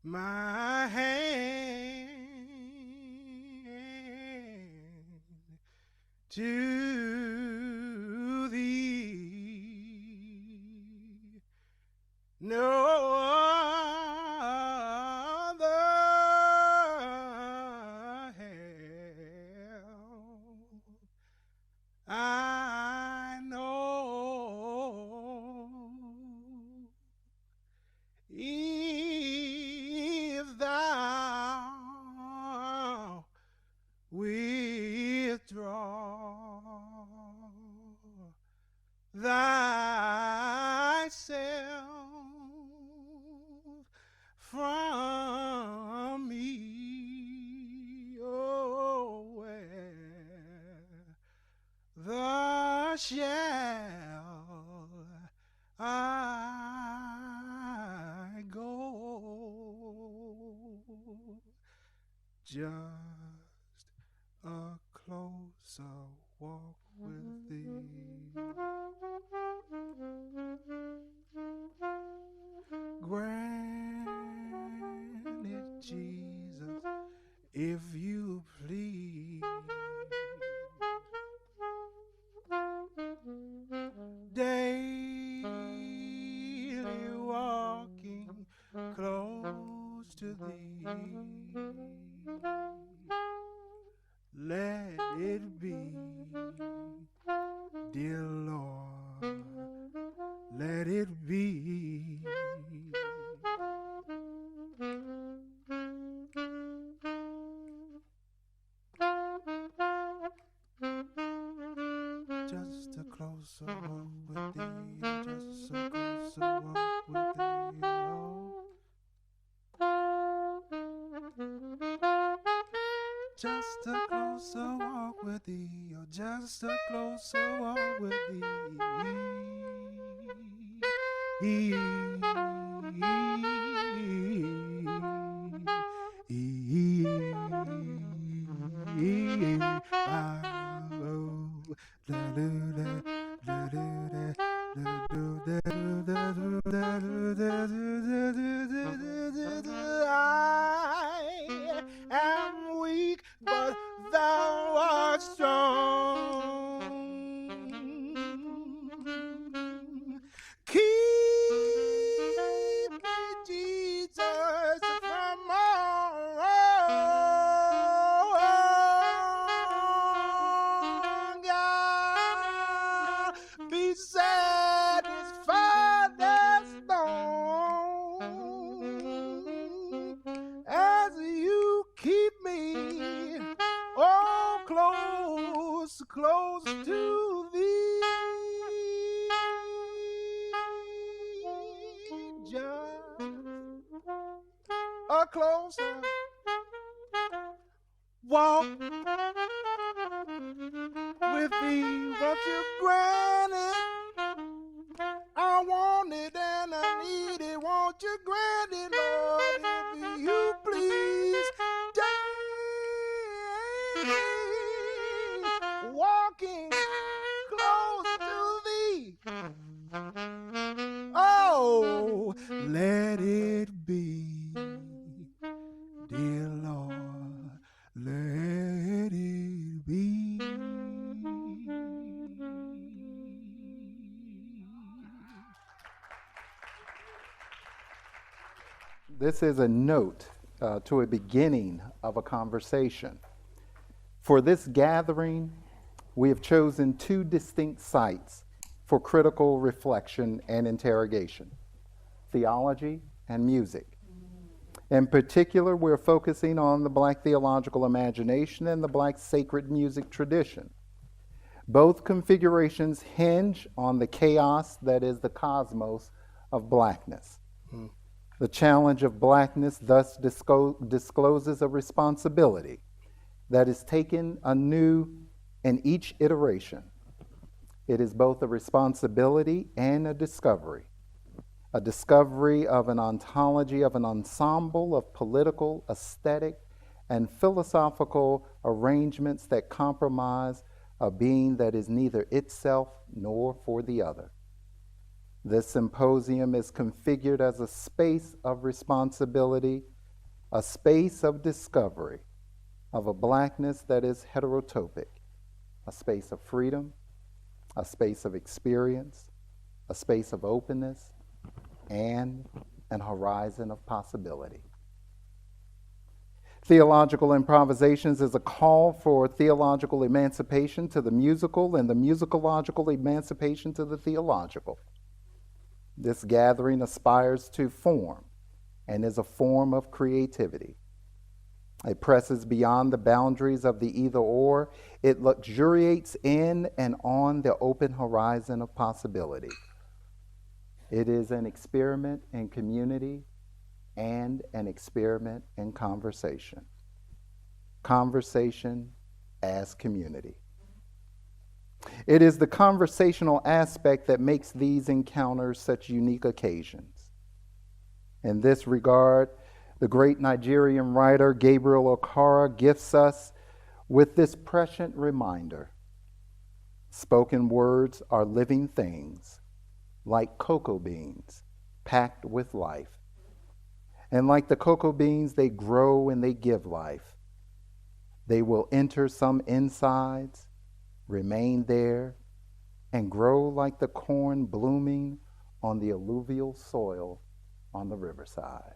my hand to thee. No other help I know. If thou withdraw thyself from me, oh, where shall I go? Just a closer walk with thee. Grant it, Jesus, if you please. Daily walking close to thee. Let it be, dear Lord, let it be. Just a closer walk with thee, just a closer walk with thee, oh. Just a closer walk with thee, oh, just a closer walk with thee. I am weak, but thou art strong. Keep me, Jesus, from all wrong. God, be satisfied as long as you keep me, oh, close, close to thee. Just a closer walk with thee. Won't you grant it? I want it and I need it. Won't you grant it, Lord, if you please? Day walking close to thee. Oh, let it be, dear Lord, let it be. This is a note to a beginning of a conversation. For this gathering, we have chosen two distinct sites for critical reflection and interrogation: theology and music. In particular, we're focusing on the Black theological imagination and the Black sacred music tradition. Both configurations hinge on the chaos that is the cosmos of Blackness. The challenge of Blackness thus discloses a responsibility that is taken anew in each iteration. It is both a responsibility and a discovery of an ontology, of an ensemble of political, aesthetic, and philosophical arrangements that compromise a being that is neither itself nor for the other. This symposium is configured as a space of responsibility a space of discovery of a blackness that is heterotopic, a space of freedom, a space of experience, a space of openness, and an horizon of possibility. Theological Improvisations is a call for theological emancipation to the musical and the musicological emancipation to the theological. This gathering aspires to form and is a form of creativity. It presses beyond the boundaries of the either-or. It luxuriates in and on the open horizon of possibility. It is an experiment in community and an experiment in conversation. Conversation as community. It is the conversational aspect that makes these encounters such unique occasions. In this regard, the great Nigerian writer Gabriel Okara gifts us with this prescient reminder. Spoken words are living things, like cocoa beans, packed with life. And like the cocoa beans, they grow and they give life. They will enter some insides, remain there, and grow like the corn blooming on the alluvial soil on the riverside.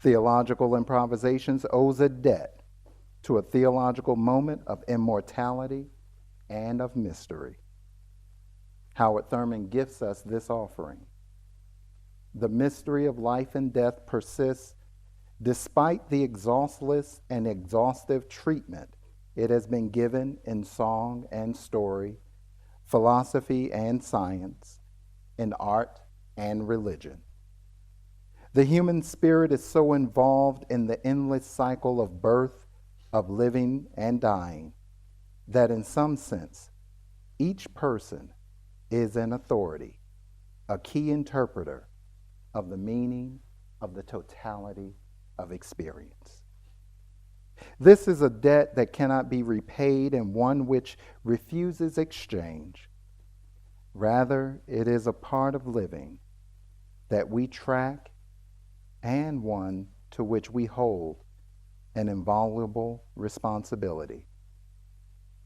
Theological Improvisations owes a debt to a theological moment of immortality and of mystery. Howard Thurman gifts us this offering. The mystery of life and death persists despite the exhaustless and exhaustive treatment it has been given in song and story, philosophy and science, in art and religion. The human spirit is so involved in the endless cycle of birth, of living and dying, that in some sense, each person is an authority, a key interpreter of the meaning of the totality of experience. This is a debt that cannot be repaid and one which refuses exchange. Rather, it is a part of living that we track and one to which we hold an inviolable responsibility.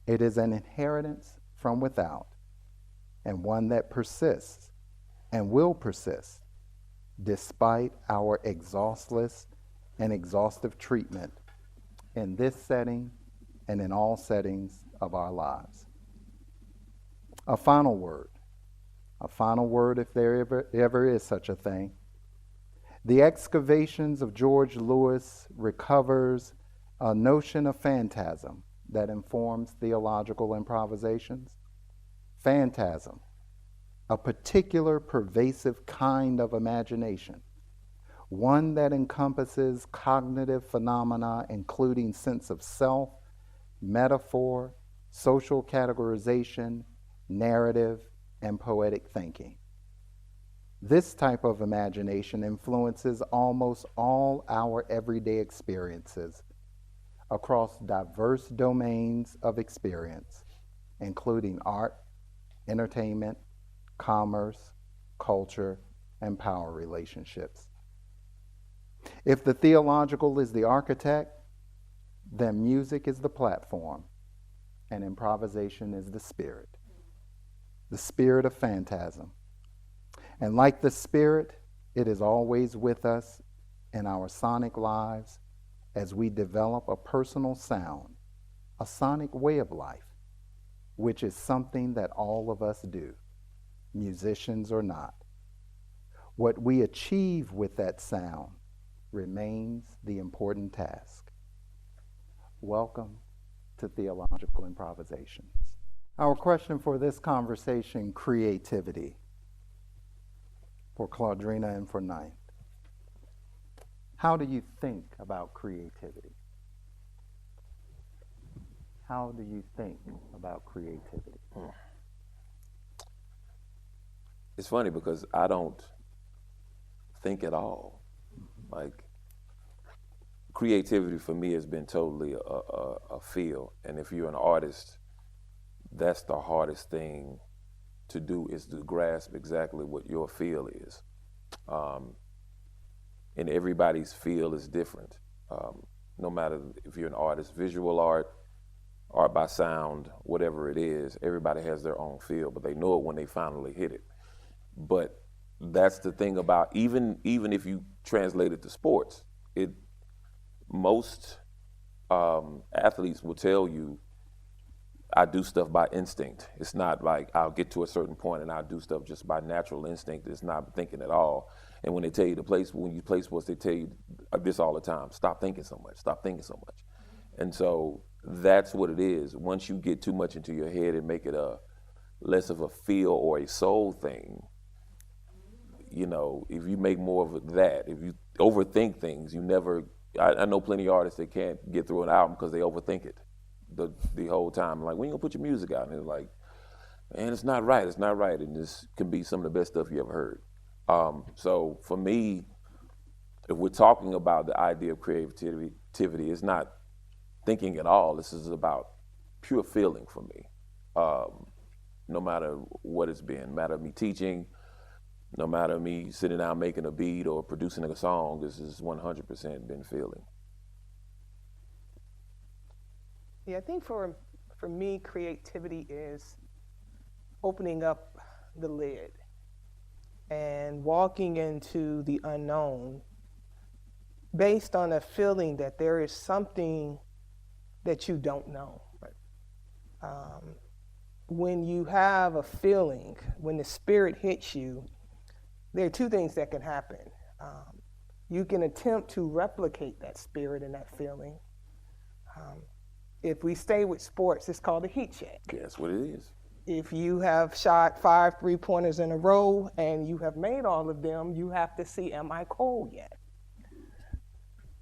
It is an inheritance from without, and one that persists and will persist despite our exhaustless and exhaustive treatment in this setting and in all settings of our lives. A final word if there ever is such a thing. The excavations of George Lewis recovers a notion of phantasm that informs theological improvisations. Phantasm, a particular pervasive kind of imagination, one that encompasses cognitive phenomena including sense of self, metaphor, social categorization, narrative, and poetic thinking. This type of imagination influences almost all our everyday experiences across diverse domains of experience, including art, entertainment, commerce, culture, and power relationships. If the theological is the architect, then music is the platform, and improvisation is the spirit of phantasm. And like the spirit, it is always with us in our sonic lives as we develop a personal sound, a sonic way of life, which is something that all of us do, musicians or not. What we achieve with that sound remains the important task. Welcome to Theological Improvisations. Our question for this conversation, creativity, for Claudrena and for Ninth. How do you think about creativity? How do you think about creativity? It's funny because I don't think at all. Like, creativity for me has been totally a feel. And if you're an artist, that's the hardest thing to do, is to grasp exactly what your feel is. and everybody's feel is different. No matter if you're an artist, visual art by sound, whatever it is, everybody has their own feel, but they know it when they finally hit it. But that's the thing about even if you translate it to sports, most athletes will tell you, I do stuff by instinct. It's not like I'll get to a certain point and I'll do stuff just by natural instinct. It's not thinking at all. And when they tell you when you play sports, they tell you this all the time. Stop thinking so much. Stop thinking so much. And so that's what it is. Once you get too much into your head and make it a less of a feel or a soul thing, you know, if you make more of that, if you overthink things, I know plenty of artists that can't get through an album because they overthink it the whole time. Like, when you gonna put your music out? And it's like, man, it's not right. And this can be some of the best stuff you ever heard. So for me, if we're talking about the idea of creativity, it's not thinking at all. This is about pure feeling for me. No matter what it's been, no matter me teaching, no matter me sitting down making a beat or producing a song, this is 100% been feeling. Yeah, I think for me, creativity is opening up the lid and walking into the unknown based on a feeling that there is something that you don't know. Right. When you have a feeling, when the spirit hits you, there are two things that can happen. You can attempt to replicate that spirit and that feeling. If we stay with sports, it's called a heat check. Yeah, that's what it is. If you have shot 5 3-pointers in a row and you have made all of them, you have to see, am I cold yet?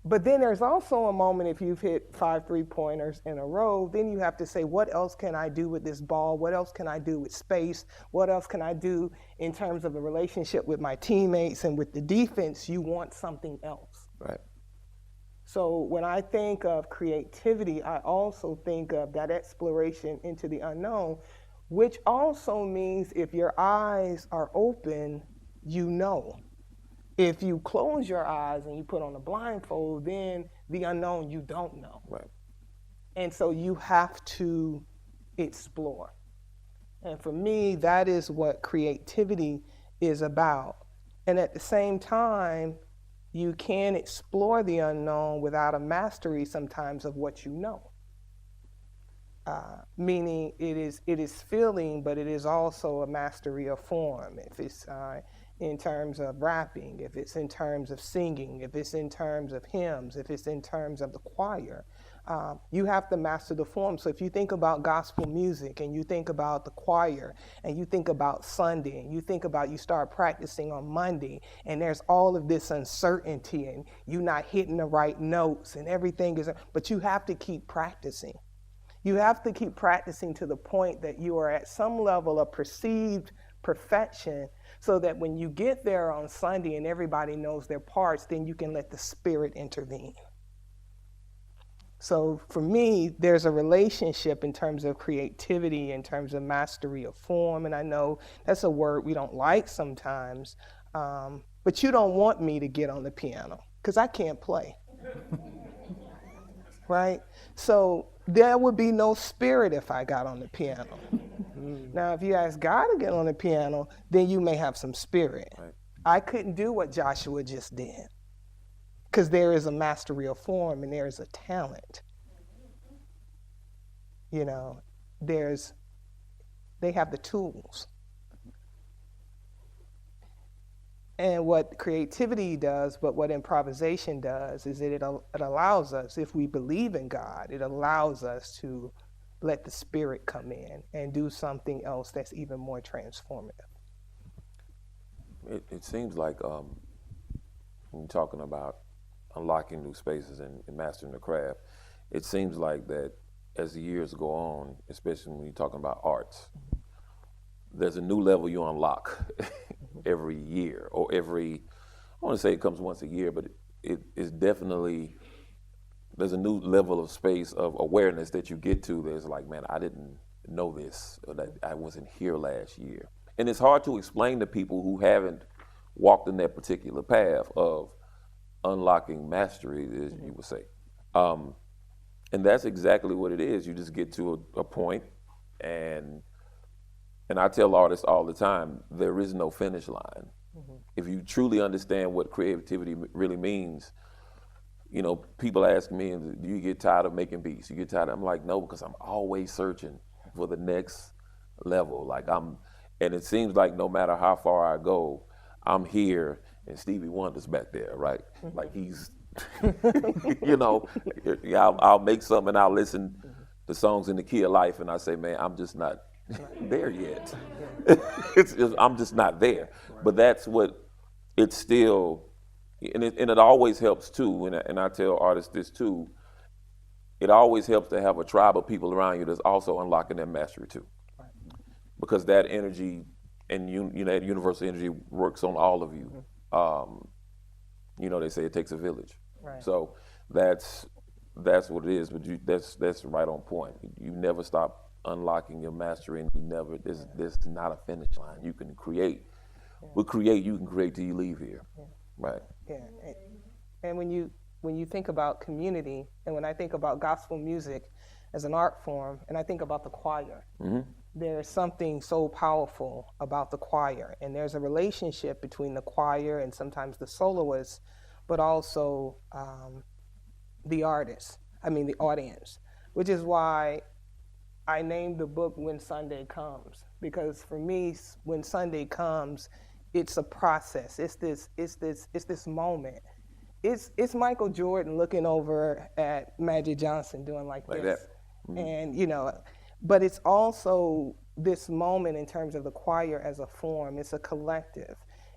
But then there's also a moment, if you've hit 5 3-pointers in a row, then you have to say, what else can I do with this ball? What else can I do with space? What else can I do in terms of a relationship with my teammates and with the defense? You want something else. Right. So when I think of creativity, I also think of that exploration into the unknown, which also means if your eyes are open, you know. If you close your eyes and you put on a blindfold, then the unknown you don't know. Right. And so you have to explore. And for me, that is what creativity is about. And at the same time, you can explore the unknown without a mastery sometimes of what you know. Meaning it is feeling, but it is also a mastery of form. If it's in terms of rapping, if it's in terms of singing, if it's in terms of hymns, if it's in terms of the choir, you have to master the form. So if you think about gospel music and you think about the choir and you think about Sunday and you think about you start practicing on Monday and there's all of this uncertainty and you're not hitting the right notes and everything is, but you have to keep practicing. You have to keep practicing to the point that you are at some level of perceived perfection so that when you get there on Sunday and everybody knows their parts, then you can let the Spirit intervene. So for me, there's a relationship in terms of creativity, in terms of mastery of form, and I know that's a word we don't like sometimes, but you don't want me to get on the piano because I can't play. Right? So there would be no spirit if I got on the piano. Now, if you ask God to get on the piano, then you may have some spirit. Right. I couldn't do what Joshua just did because there is a mastery of form and there is a talent. You know, they have the tools. And what creativity does, but what improvisation does, is it allows us, if we believe in God, it allows us to let the Spirit come in and do something else that's even more transformative. It seems like when you're talking about unlocking new spaces and mastering the craft, it seems like that as the years go on, especially when you're talking about arts, there's a new level you unlock every year or I want to say it comes once a year, but it is definitely, there's a new level of space of awareness that you get to that's like, man, I didn't know this, or that I wasn't here last year. And it's hard to explain to people who haven't walked in that particular path of unlocking mastery, as you would say. And that's exactly what it is. You just get to a point, and I tell artists all the time, there is no finish line. If you truly understand what creativity really means, you know, people ask me, do you get tired of making beats? You get tired? I'm like, no, because I'm always searching for the next level. And it seems like no matter how far I go, I'm here and Stevie Wonder's back there, right? Like he's, you know, I'll make something and I'll listen to songs in the key of life and I say, man, I'm just not there yet. I'm just not there. But that's what it's still, and it always helps too, and I tell artists this too, it always helps to have a tribe of people around you that's also unlocking their mastery too. Because that energy and that universal energy works on all of you. You know, they say it takes a village. Right. So that's what it is, but that's right on point. You never stop unlocking your mastery, and there's not a finish line. You can create. You can create till you leave here. Right. Yeah. And when you think about community, and when I think about gospel music as an art form, and I think about the choir, there's something so powerful about the choir, and there's a relationship between the choir and sometimes the soloist, but also the audience, which is why I named the book When Sunday Comes, because for me, when Sunday comes, it's a process. It's this moment. It's Michael Jordan looking over at Magic Johnson doing like this. That. And, you know, but it's also this moment in terms of the choir as a form. It's a collective.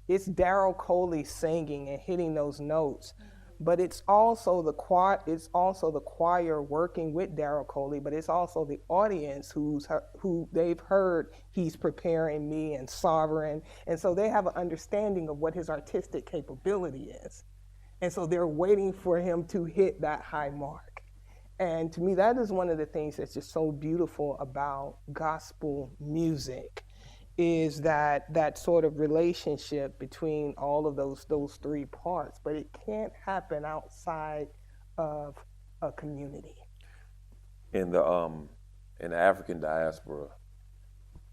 It's Daryl Coley singing and hitting those notes, but it's also the choir. It's also the choir working with Daryl Coley, but it's also the audience who they've heard he's preparing me and sovereign, and so they have an understanding of what his artistic capability is, and so they're waiting for him to hit that high mark. And to me, that is one of the things that's just so beautiful about gospel music, is that sort of relationship between all of those three parts. But it can't happen outside of a community. In the African diaspora,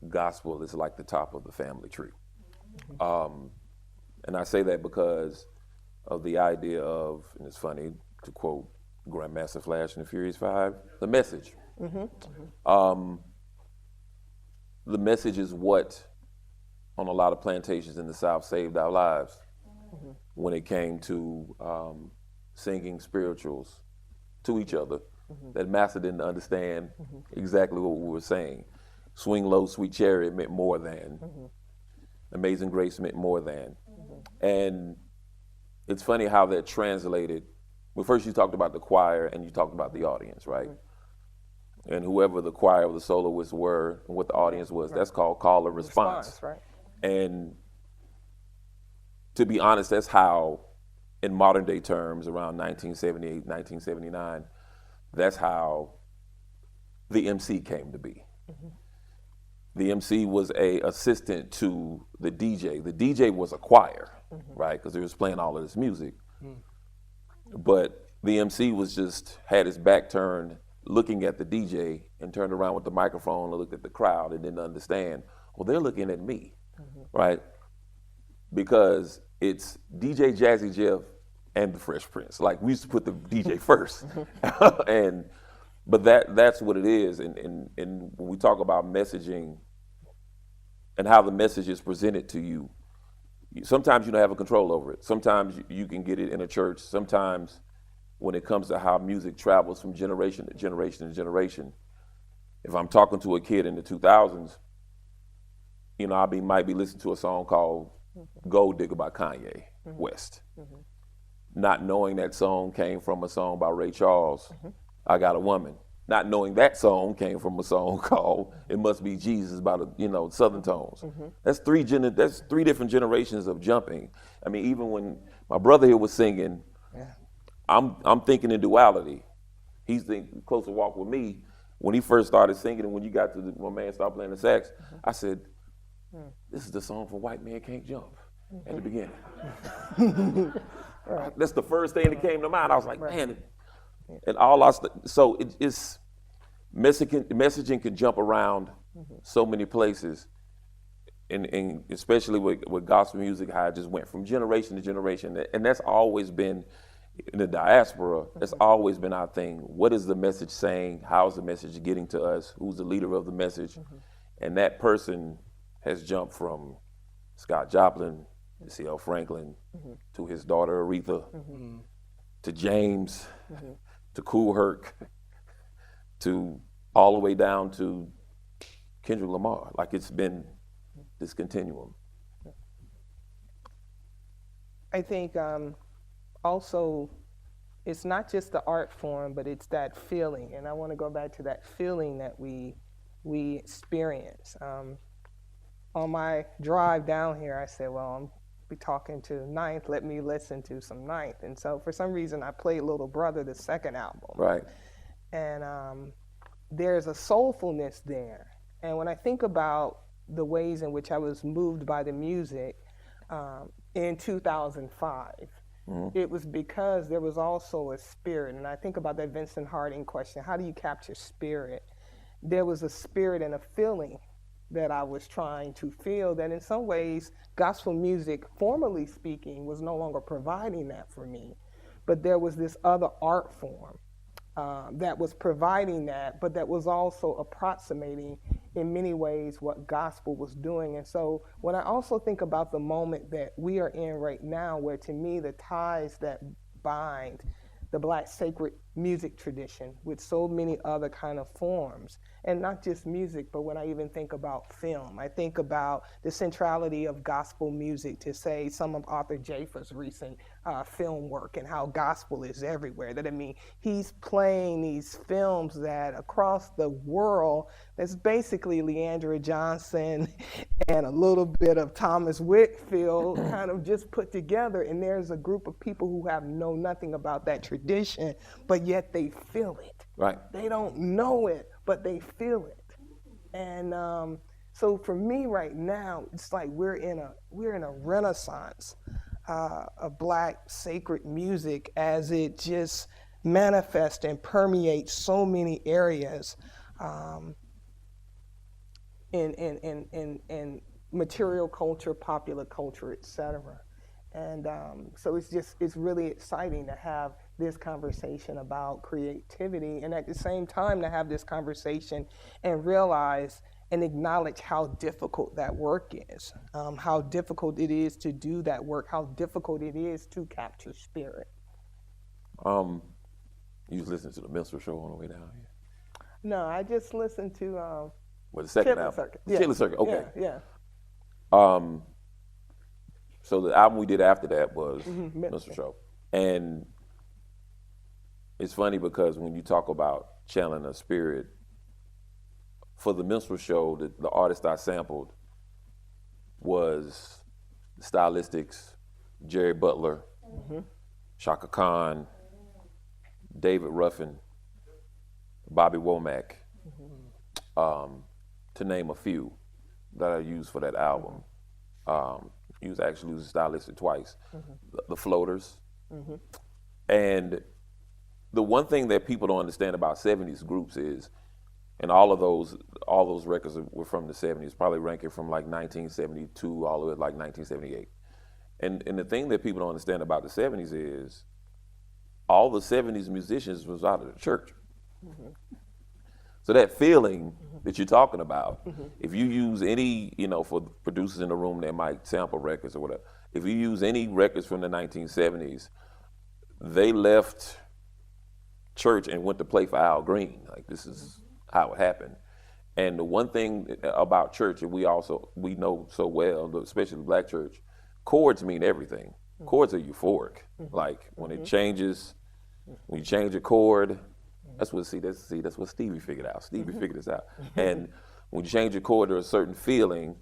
gospel is like the top of the family tree. And I say that because of the idea of, and it's funny to quote Grandmaster Flash and the Furious Five, the message. The message is what, on a lot of plantations in the South, saved our lives when it came to singing spirituals to each other that Master didn't understand exactly what we were saying. Swing Low, Sweet Chariot meant more than. Amazing Grace meant more than. And it's funny how that translated. Well, first you talked about the choir and you talked about the audience, right? And whoever the choir or the soloists were and what the audience was, that's called call or response. Right. And to be honest, that's how, in modern day terms, around 1978, 1979, that's how the MC came to be. The MC was a assistant to the DJ. The DJ was a choir, right? Because they was playing all of this music. But the MC was just, had his back turned, looking at the DJ, and turned around with the microphone and looked at the crowd and didn't understand, well, they're looking at me, right? Because it's DJ Jazzy Jeff and the Fresh Prince. Like, we used to put the DJ first. But that's what it is. And when we talk about messaging and how the message is presented to you, sometimes you don't have a control over it. Sometimes you can get it in a church. Sometimes when it comes to how music travels from generation to generation to generation, if I'm talking to a kid in the 2000s, you know, might be listening to a song called Gold Digger by Kanye West. Not knowing that song came from a song by Ray Charles, I Got a Woman. Not knowing that song came from a song called It Must Be Jesus by the Southern Tones. That's three different generations of jumping. I mean, even when my brother here was singing, I'm thinking in duality. He's thinking Closer Walk with Me. When he first started singing, and when you got to my man started playing the sax, I said, this is the song for White Man Can't Jump at the beginning. That's the first thing that came to mind. I was like, man, and all our so it's messaging can jump around so many places, and especially with gospel music, how it just went from generation to generation, and that's always been in the diaspora. That's always been our thing. What is the message saying? How is the message getting to us? Who's the leader of the message? And that person has jumped from Scott Joplin to C.L. Franklin to his daughter Aretha to James to Kool Herc to all the way down to Kendrick Lamar. Like, it's been this continuum. I think also it's not just the art form, but it's that feeling. And I want to go back to that feeling that we experience. On my drive down here, I said, well, I'm be talking to Ninth, let me listen to some Ninth. And so for some reason, I played Little Brother, the second album. Right. And there's a soulfulness there. And when I think about the ways in which I was moved by the music in 2005, it was because there was also a spirit. And I think about that Vincent Harding question, how do you capture spirit? There was a spirit and a feeling that I was trying to feel that in some ways gospel music, formally speaking, was no longer providing that for me. But there was this other art form that was providing that, but that was also approximating in many ways what gospel was doing. And so when I also think about the moment that we are in right now, where to me the ties that bind the Black sacred music tradition with so many other kind of forms, and not just music, but when I even think about film, I think about the centrality of gospel music to say some of Arthur Jafer's recent film work and how gospel is everywhere. That, I mean, he's playing these films that across the world, that's basically Leandra Johnson and a little bit of Thomas Whitfield kind of just put together, and there's a group of people who have know nothing about that tradition, but yet they feel it. Right. They don't know it, but they feel it. And so for me right now, it's like we're in a renaissance of Black sacred music as it just manifests and permeates so many areas in material culture, popular culture, etc. And so it's really exciting to have this conversation about creativity, and at the same time to have this conversation and realize and acknowledge how difficult that work is, how difficult it is to do that work, how difficult it is to capture spirit. You was listening to the Minstrel Show on the way down here? No, I just listened to Well, the second Chitlin album. Circuit. The Chitlin Circuit, okay. Yeah. So the album we did after that was Minstrel Show. And it's funny because when you talk about channeling a spirit, for the Minstrel Show, the artist I sampled was the Stylistics, Jerry Butler, Shaka Khan, David Ruffin, Bobby Womack, to name a few that I used for that album. You actually used Stylistic twice. The Floaters. And the one thing that people don't understand about 70s groups is, and all those records were from the 70s, probably ranking from like 1972 all the way to like 1978. And the thing that people don't understand about the 70s is all the 70s musicians was out of the church. So that feeling that you're talking about, if you use any, for producers in the room that might sample records or whatever, if you use any records from the 1970s, they left church and went to play for Al Green. Like, this is how it happened. And the one thing about church that we know so well, especially the Black church, chords mean everything. Chords are euphoric. Like, when it changes, when you change a chord, that's what Stevie figured out. Stevie figured this out. And when you change a chord to a certain feeling,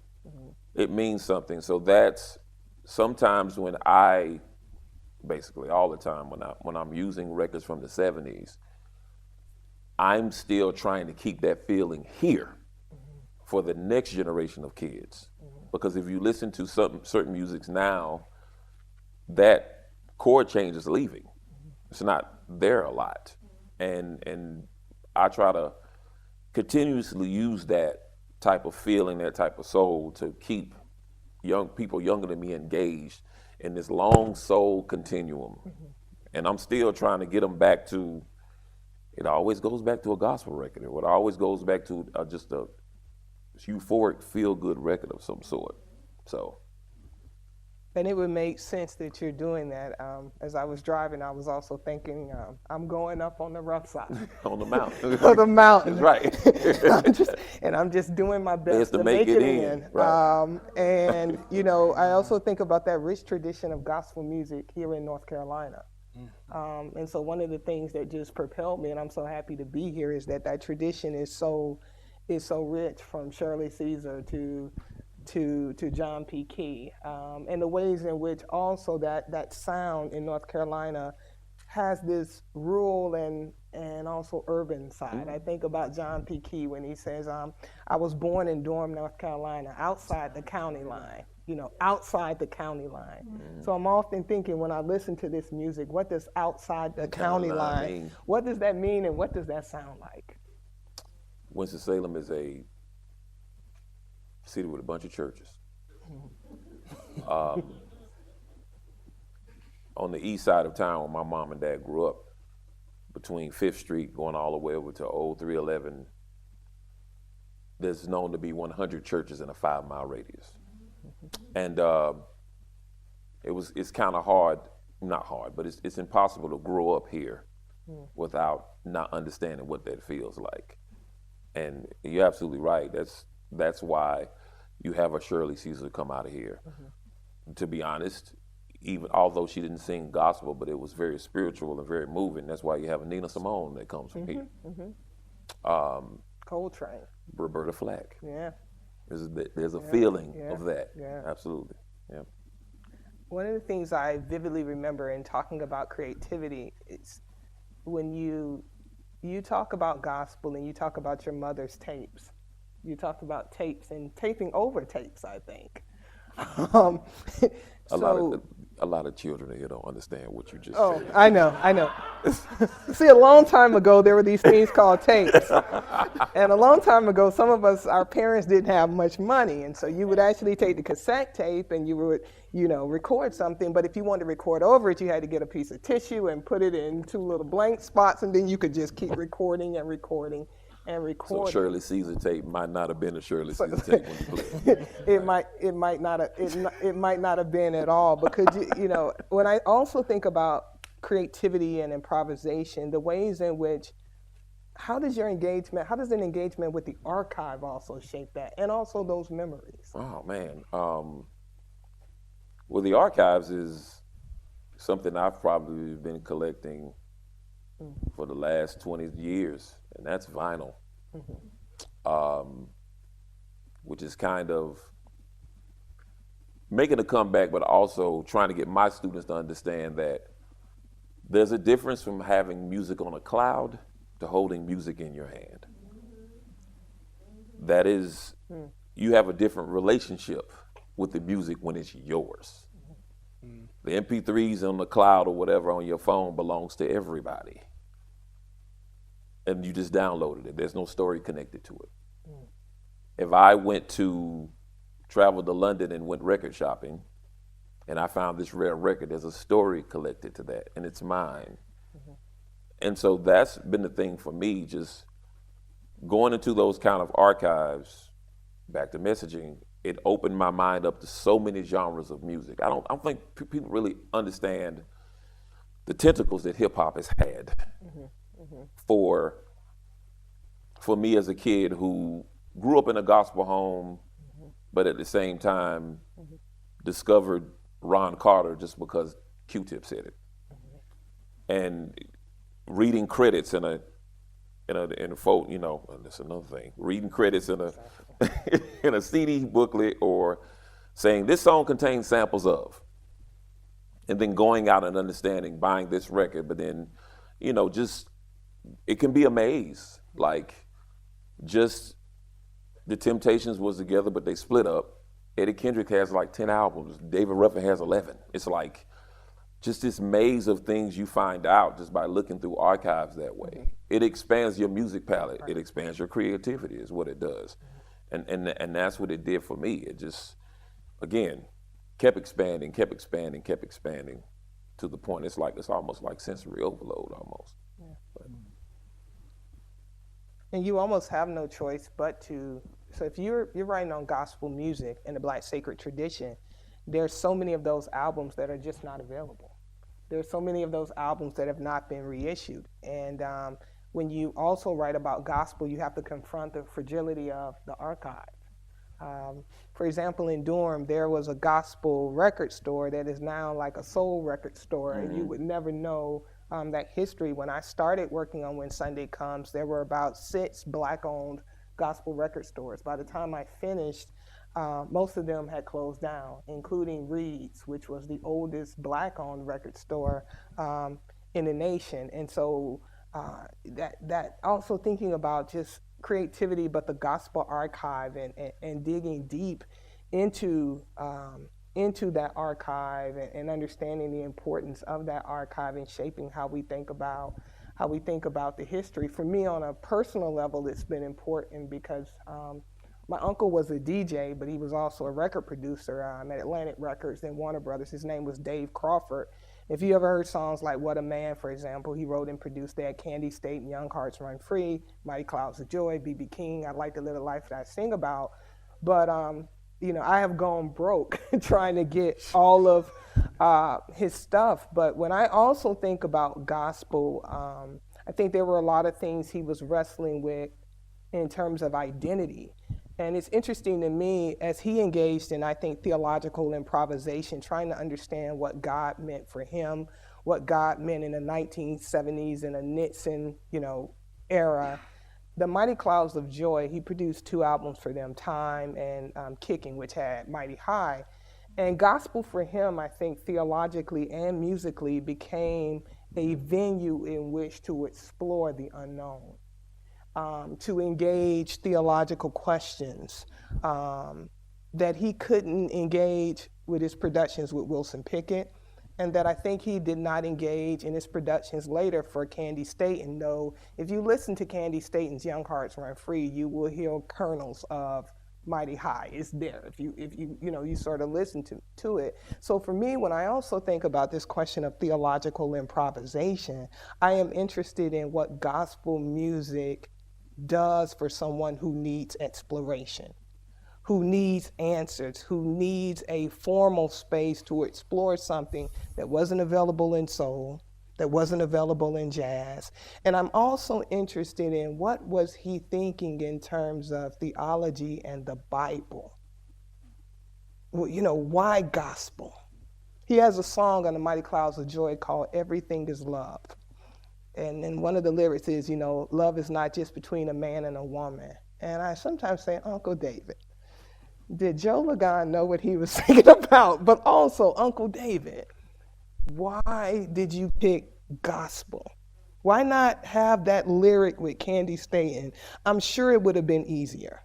it means something. So that's sometimes when basically all the time when I'm using records from the 70s, I'm still trying to keep that feeling here for the next generation of kids. Because if you listen to certain musics now, that chord change is leaving. It's not there a lot. And I try to continuously use that type of feeling, that type of soul to keep young people younger than me engaged in this long soul continuum. And I'm still trying to get them back to, it always goes back to a gospel record. It always goes back to just a euphoric, feel-good record of some sort. So. And it would make sense that you're doing that. As I was driving, I was also thinking, I'm going up on the rough side. On the mountain. On the mountain. That's right. I'm just doing my best to make it in. Right. And, you know, I also think about that rich tradition of gospel music here in North Carolina. And so one of the things that just propelled me, and I'm so happy to be here, is that tradition is so rich, from Shirley Caesar to John P. Key, and the ways in which also that sound in North Carolina has this rural and also urban side. I think about John P. Key when he says, I was born in Durham, North Carolina, outside the county line, outside the county line. So I'm often thinking, when I listen to this music, what does outside the county line, what does that mean, and what does that sound like? Winston-Salem is a city with a bunch of churches. On the east side of town, where my mom and dad grew up, between 5th Street going all the way over to Old 311, there's known to be 100 churches in a 5-mile radius. And it's kind of hard, not hard, but it's impossible to grow up here without not understanding what that feels like. And you're absolutely right. That's why you have a Shirley Caesar come out of here. To be honest, even although she didn't sing gospel, but it was very spiritual and very moving. That's why you have a Nina Simone that comes from here. Coltrane. Roberta Flack. Yeah. There's a feeling of that. Yeah. Absolutely. Yeah. One of the things I vividly remember in talking about creativity is when you talk about gospel and you talk about your mother's tapes. You talk about tapes and taping over tapes, I think. A lot of children here don't understand what you just said. Oh, I know. See, a long time ago, there were these things called tapes. And a long time ago, some of us, our parents didn't have much money. And so you would actually take the cassette tape and you would, record something. But if you wanted to record over it, you had to get a piece of tissue and put it in 2 little blank spots. And then you could just keep recording and recording. So Shirley Caesar tape might not have been a Shirley Caesar tape when you played it. It might not have been at all, because when I also think about creativity and improvisation, the ways in which, how does an engagement with the archive also shape that, and also those memories? Oh man, well, the archives is something I've probably been collecting for the last 20 years, and that's vinyl, which is kind of making a comeback, but also trying to get my students to understand that there's a difference from having music on a cloud to holding music in your hand. That is, you have a different relationship with the music when it's yours. The MP3s on the cloud or whatever on your phone belongs to everybody. And you just downloaded it. There's no story connected to it. If I traveled to London and went record shopping, and I found this rare record, there's a story connected to that, and it's mine. And so that's been the thing for me, just going into those kind of archives, back to messaging, it opened my mind up to so many genres of music. I don't think people really understand the tentacles that hip hop has had. For me as a kid who grew up in a gospel home, but at the same time discovered Ron Carter just because Q-Tip said it, and reading credits in a folk, that's another thing. Reading credits in a in a CD booklet, or saying this song contains samples of, and then going out and understanding, buying this record, but then, just it can be a maze. Like, just the Temptations was together, but they split up. Eddie Kendrick has like 10 albums. David Ruffin has 11. It's like just this maze of things you find out just by looking through archives that way. It expands your music palette. It expands your creativity is what it does. And that's what it did for me. It just, again, kept expanding to the point it's almost like sensory overload almost. Yeah. And you almost have no choice but to, so if you're writing on gospel music in the Black sacred tradition, there's so many of those albums that are just not available. There's so many of those albums that have not been reissued. And when you also write about gospel, you have to confront the fragility of the archive. For example, in Durham, there was a gospel record store that is now like a soul record store, and you would never know that history. When I started working on When Sunday Comes, there were about 6 Black-owned gospel record stores. By the time I finished, most of them had closed down, including Reed's, which was the oldest Black-owned record store in the nation. And so that also thinking about just creativity, but the gospel archive and digging deep into that archive and understanding the importance of that archive and shaping how we think about the history. For me, on a personal level, it's been important because my uncle was a DJ, but he was also a record producer at Atlantic Records and Warner Brothers. His name was Dave Crawford. If you ever heard songs like What a Man, for example, he wrote and produced that. Candy State and Young Hearts Run Free, Mighty Clouds of Joy, B.B. King, I'd Like to Live a Life That I Sing About. But, I have gone broke trying to get all of his stuff. But when I also think about gospel, I think there were a lot of things he was wrestling with in terms of identity. And it's interesting to me as he engaged in, I think, theological improvisation, trying to understand what God meant for him, what God meant in the 1970s in a Nixon, era. The Mighty Clouds of Joy, he produced 2 albums for them, Time and Kicking, which had Mighty High. And gospel for him, I think, theologically and musically became a venue in which to explore the unknown. To engage theological questions that he couldn't engage with his productions with Wilson Pickett, and that I think he did not engage in his productions later for Candy Staten. Though if you listen to Candy Staten's Young Hearts Run Free, you will hear kernels of Mighty High. It's there if you sort of listen to it. So for me, when I also think about this question of theological improvisation, I am interested in what gospel music does for someone who needs exploration, who needs answers, who needs a formal space to explore something that wasn't available in soul, that wasn't available in jazz. And I'm also interested in what was he thinking in terms of theology and the Bible. Well, why gospel? He has a song on the Mighty Clouds of Joy called Everything is Love. And then one of the lyrics is, love is not just between a man and a woman. And I sometimes say, Uncle David, did Joe Ligon know what he was thinking about? But also, Uncle David, why did you pick gospel? Why not have that lyric with Candy Staten? I'm sure it would have been easier.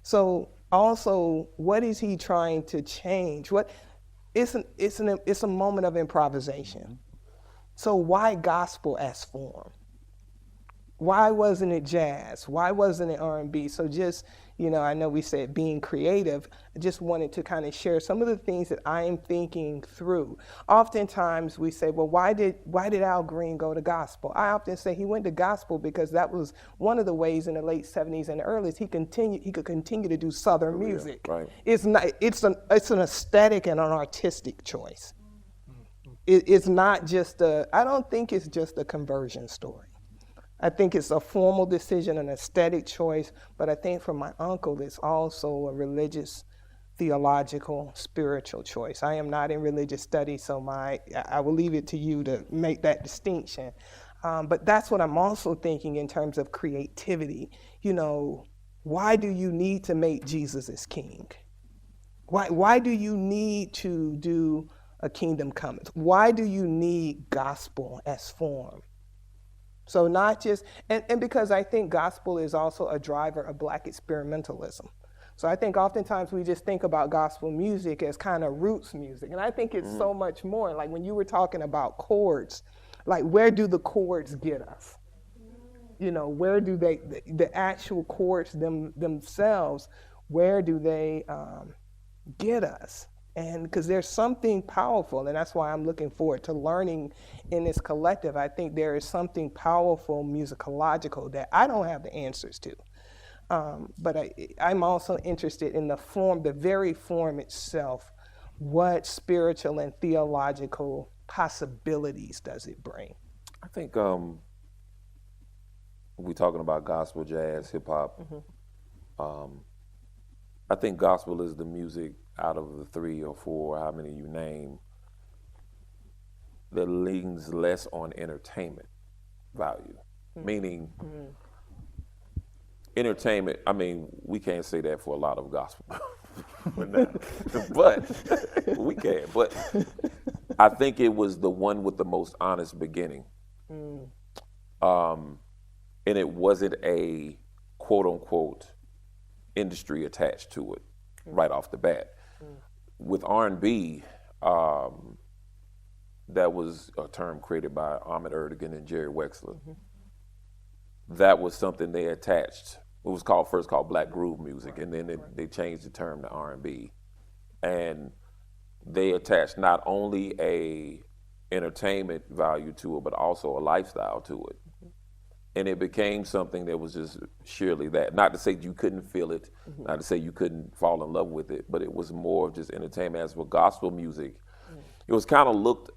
So also, what is he trying to change? It's a moment of improvisation. So why gospel as form? Why wasn't it jazz? Why wasn't it R&B? So just, I know we said being creative. I just wanted to kind of share some of the things that I am thinking through. Oftentimes we say, well, why did Al Green go to gospel? I often say he went to gospel because that was one of the ways in the late 70s and early he could continue to do Southern music. Right. It's an aesthetic and an artistic choice. It's not just I don't think it's just a conversion story. I think it's a formal decision, an aesthetic choice, but I think for my uncle, it's also a religious, theological, spiritual choice. I am not in religious studies, so I will leave it to you to make that distinction. But that's what I'm also thinking in terms of creativity. Why do you need to make Jesus as king? Why do you need to do a kingdom cometh? Why do you need gospel as form? So not just, and because I think gospel is also a driver of Black experimentalism. So I think oftentimes we just think about gospel music as kind of roots music. And I think it's so much more. Like when you were talking about chords, like where do the chords get us? You know, where do they, the actual chords themselves, where do they get us? And because there's something powerful, and that's why I'm looking forward to learning in this collective. I think there is something powerful musicological that I don't have the answers to. But I'm also interested in the form, the very form itself. What spiritual and theological possibilities does it bring? I think we're talking about gospel, jazz, hip hop. I think gospel is the music out of the 3 or 4, how many you name, that leans less on entertainment value. Meaning, entertainment, I mean, we can't say that for a lot of gospel, but we can. But I think it was the one with the most honest beginning. And it wasn't a quote unquote industry attached to it right off the bat. With R&B, that was a term created by Ahmet Ertegun and Jerry Wexler. That was something they attached. It was first called Black Groove Music, and then they changed the term to R&B. And they attached not only a entertainment value to it, but also a lifestyle to it. And it became something that was just surely that. Not to say you couldn't feel it, not to say you couldn't fall in love with it, but it was more of just entertainment. As for gospel music, it was kind of looked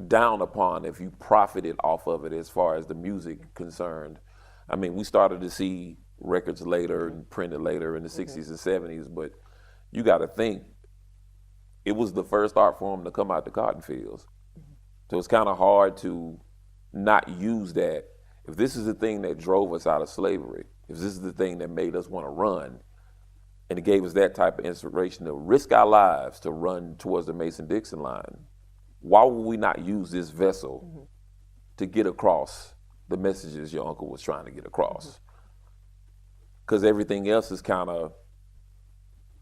down upon if you profited off of it as far as the music concerned. I mean, we started to see records later and printed later in the 60s and 70s, but you got to think, it was the first art form to come out the cotton fields. So it's kind of hard to not use that. If this is the thing that drove us out of slavery, if this is the thing that made us want to run, and it gave us that type of inspiration to risk our lives to run towards the Mason-Dixon line, why would we not use this vessel to get across the messages your uncle was trying to get across? Because everything else is kind of,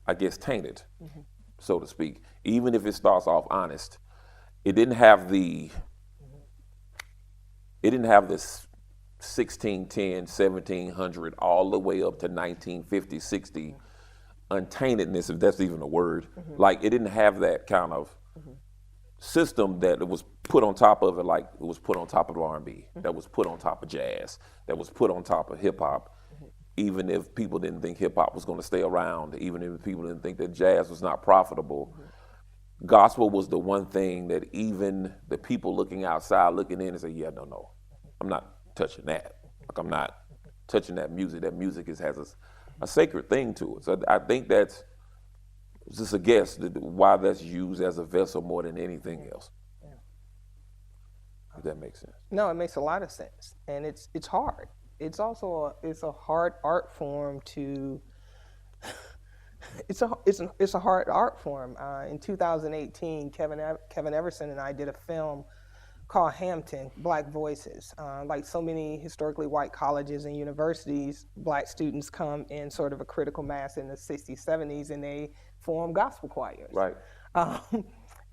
I guess, tainted, so to speak. Even if it starts off honest, it didn't have this 1610, 1700, all the way up to 1950, 60 untaintedness, if that's even a word. Like, it didn't have that kind of system that it was put on top of it, like it was put on top of R&B, that was put on top of jazz, that was put on top of hip hop. Even if people didn't think hip hop was going to stay around, even if people didn't think that jazz was not profitable, gospel was the one thing that even the people looking outside, looking in and say, yeah, no, I'm not touching that. Like, I'm not touching that music. That music has a sacred thing to it. So I think that's just a guess why that's used as a vessel more than anything else. If that makes sense. No, it makes a lot of sense, and it's hard. It's also a hard art form to. It's a hard art form. In 2018, Kevin Everson and I did a film called Hampton, Black Voices. Like so many historically white colleges and universities, Black students come in sort of a critical mass in the 60s, 70s, and they form gospel choirs. Right.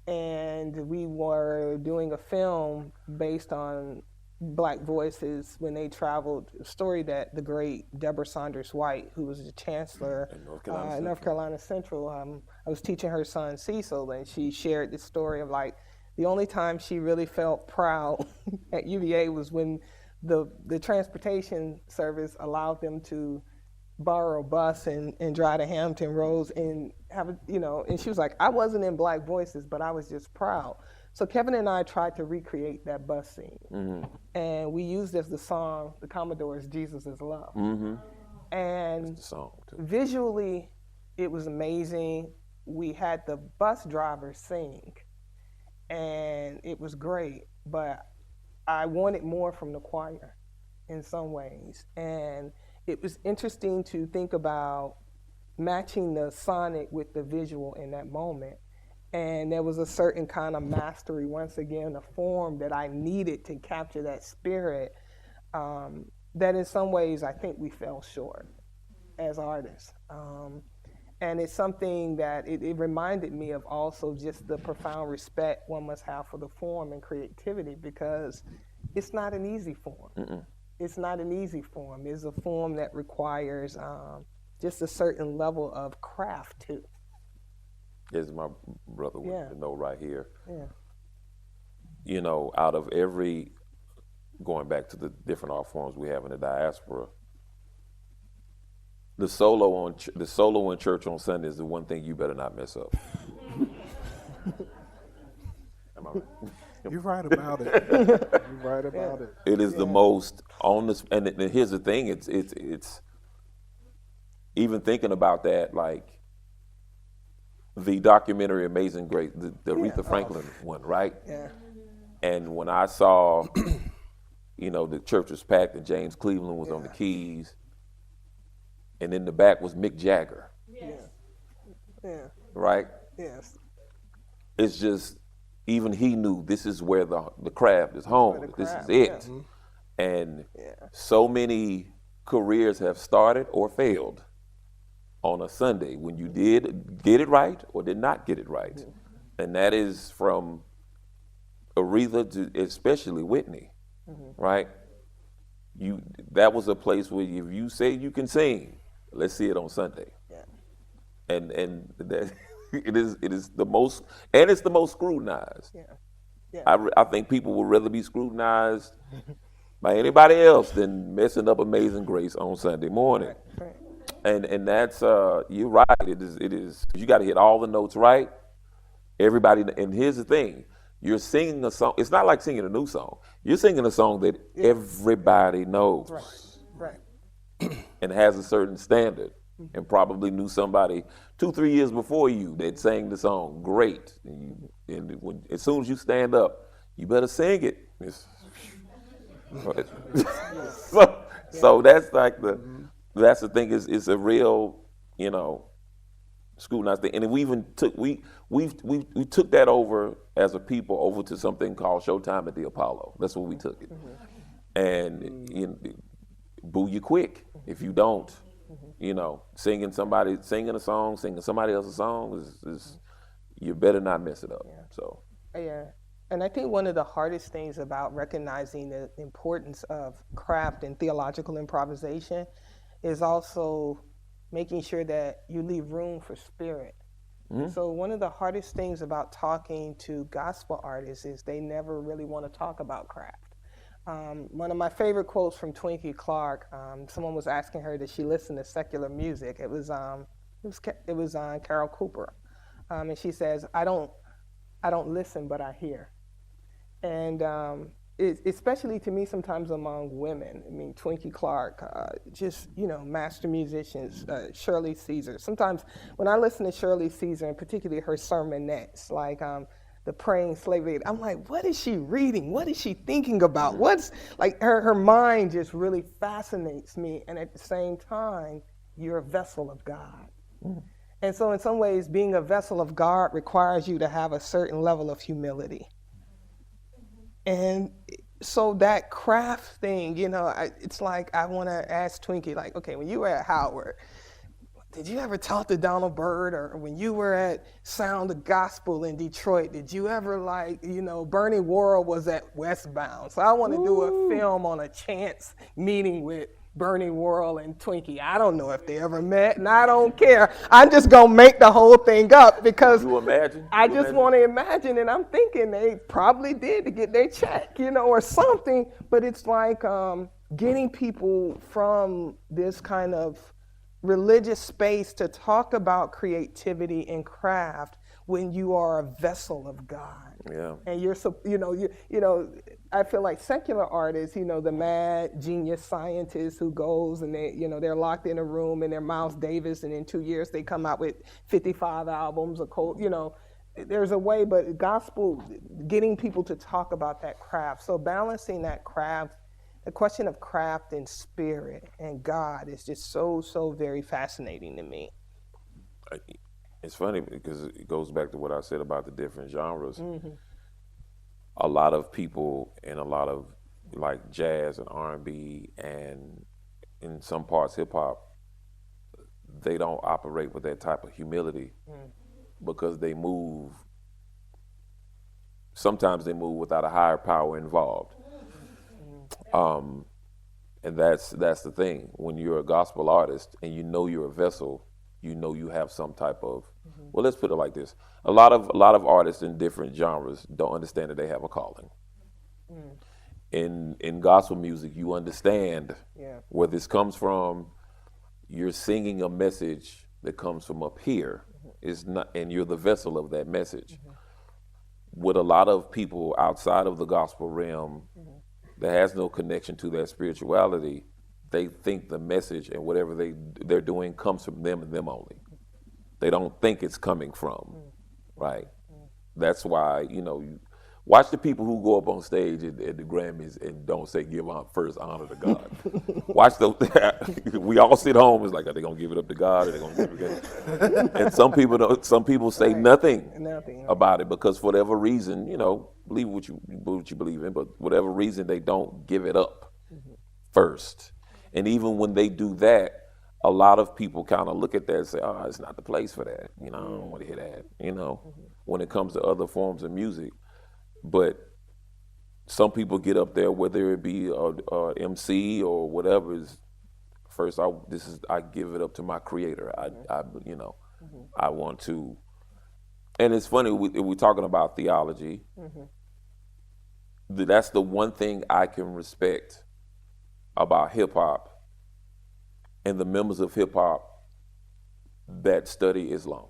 And we were doing a film based on Black voices when they traveled. A story that the great Deborah Saunders White, who was the chancellor at North Carolina Central, I was teaching her son Cecil, and she shared this story of like, the only time she really felt proud at UVA was when the transportation service allowed them to borrow a bus and drive to Hampton Roads and have and she was like, I wasn't in Black Voices, but I was just proud. So Kevin and I tried to recreate that bus scene. And we used as the song, the Commodores' Jesus is Love. And the song too. Visually, it was amazing. We had the bus driver sing, and it was great, but I wanted more from the choir in some ways. And it was interesting to think about matching the sonic with the visual in that moment. And there was a certain kind of mastery, once again, a form that I needed to capture that spirit, that in some ways I think we fell short. as artists. And it's something that it reminded me of also just the profound respect one must have for the form and creativity, because it's not an easy form. Mm-mm. It's not an easy form. It's a form that requires just a certain level of craft too. As my brother would know right here. Yeah. You know, out of every, going back to the different art forms we have in the diaspora, the solo in church on Sunday is the one thing you better not mess up. Am I right? You're right about it. You're right about it. It is the most on this, and here's the thing: it's even thinking about that, like the documentary "Amazing Grace," the Aretha Franklin one, right? Yeah. And when I saw, you know, the church was packed and James Cleveland was on the keys, and in the back was Mick Jagger. Yeah. Yeah. Right? Yes. It's just, even he knew this is where the craft is home. This is it. Yeah. And so many careers have started or failed on a Sunday when you did get it right or did not get it right. And that is from Aretha to especially Whitney, right? That was a place where if you say you can sing, let's see it on Sunday. Yeah. And that it is the most, and it's the most scrutinized. Yeah. Yeah. I think people would rather be scrutinized by anybody else than messing up Amazing Grace on Sunday morning. Right. And that's you're right. It is you got to hit all the notes right. Everybody, and here's the thing: you're singing a song. It's not like singing a new song. You're singing a song that everybody knows, Right. and has a certain standard, and probably knew somebody 2-3 years before you that sang the song great. As soon as you stand up, you better sing it. So that's like that's the thing, is a real, you know, scrutinized thing. And we even took we took that over as a people over to something called Showtime at the Apollo. That's where we took it. And boo you quick if you don't. You know, singing somebody else's song is you better not mess it up. So Yeah. And I think one of the hardest things about recognizing the importance of craft and theological improvisation is also making sure that you leave room for spirit. So one of the hardest things about talking to gospel artists is they never really want to talk about craft. One of my favorite quotes from Twinkie Clark, someone was asking her, did she listen to secular music? It was Carol Cooper. And she says, I don't listen, but I hear. And especially to me, sometimes among women, I mean, Twinkie Clark, just, you know, master musicians, Shirley Caesar. Sometimes when I listen to Shirley Caesar, and particularly her sermonettes, like the Praying Slave Lady, I'm like, what is she reading? What is she thinking about? What's, like, her mind just really fascinates me. And at the same time, you're a vessel of God. And so in some ways, being a vessel of God requires you to have a certain level of humility. And so that craft thing, you know, it's like I want to ask Twinkie, like, okay, when you were at Howard, did you ever talk to Donald Byrd? Or when you were at Sound of Gospel in Detroit, did you ever, like, you know, Bernie Worrell was at Westbound. So I want to do a film on a chance meeting with Bernie Worrell and Twinkie. I don't know if they ever met, and I don't care. I'm just going to make the whole thing up because I just want to imagine, and I'm thinking they probably did to get their check, you know, or something. But it's like getting people from this kind of religious space to talk about creativity and craft when you are a vessel of God. yeah, And you're, you know, I feel like secular artists, you know, the mad genius scientist who goes and they, you know, they're locked in a room and they're Miles Davis, and in 2 years they come out with 55 albums, you know, there's a way, but gospel, getting people to talk about that craft. So balancing that craft, the question of craft and spirit and God is just so very fascinating to me. It's funny because it goes back to what I said about the different genres. A lot of people in a lot of like jazz and R&B and in some parts hip hop they don't operate with that type of humility because they move. Sometimes they move without a higher power involved. And that's the thing. When you're a gospel artist and you know you're a vessel, you know you have some type of, well, let's put it like this. A lot of artists in different genres don't understand that they have a calling. In gospel music, you understand where this comes from. You're singing a message that comes from up here. It's not, and you're the vessel of that message. With a lot of people outside of the gospel realm that has no connection to that spirituality, they think the message and whatever they're doing comes from them and them only. They don't think it's coming from, right? That's why, you watch the people who go up on stage at the Grammys and don't say give first honor to God. Watch those. We all sit home. It's like, are they gonna give it up to God? Are they gonna give it up? And some people don't. Some people say nothing about it because for whatever reason, believe what you believe in, but whatever reason they don't give it up first. And even when they do that, a lot of people kind of look at that and say, "Oh, it's not the place for that." I don't want to hear that. When it comes to other forms of music. But some people get up there, whether it be a MC or whatever. First, I give it up to my creator. I want to. And it's funny we're talking about theology. That's the one thing I can respect about hip hop and the members of hip hop that study Islam,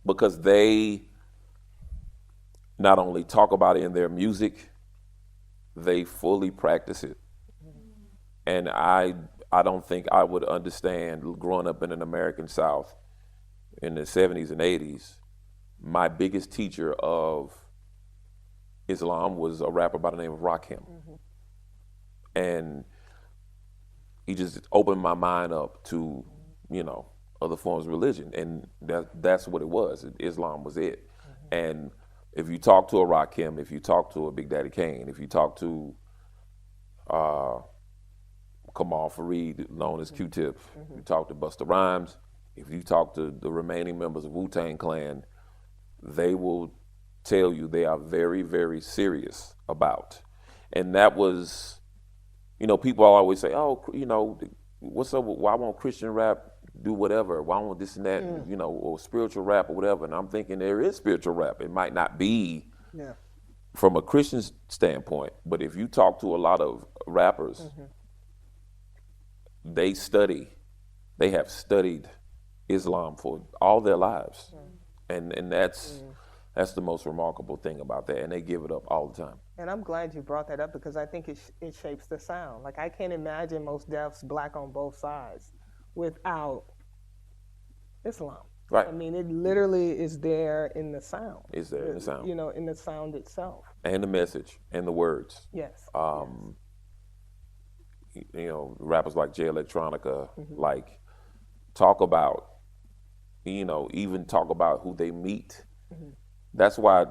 because they not only talk about it in their music, they fully practice it. And I don't think I would understand, growing up in an American South in the 70s and 80s, my biggest teacher of Islam was a rapper by the name of Rakim. And he just opened my mind up to, other forms of religion. And that's what it was. Islam was it. And if you talk to a Rakim, if you talk to a Big Daddy Kane, if you talk to Kamal Fareed, known as Q-Tip, you talk to Busta Rhymes, if you talk to the remaining members of Wu-Tang Clan, they will tell you they are very, very serious about. And that was, people always say, oh, what's up, why won't Christian rap do whatever? Why won't this and that, or spiritual rap or whatever? And I'm thinking there is spiritual rap. It might not be from a Christian standpoint, but if you talk to a lot of rappers, they have studied Islam for all their lives. And that's the most remarkable thing about that. And they give it up all the time. And I'm glad you brought that up because I think it shapes the sound. Like, I can't imagine most Defs black on both sides without Islam. Right. I mean, it literally is there in the sound. It's there in the sound. In the sound itself. And the message and the words. Yes. Rappers like Jay Electronica, talk about, even talk about who they meet. That's why,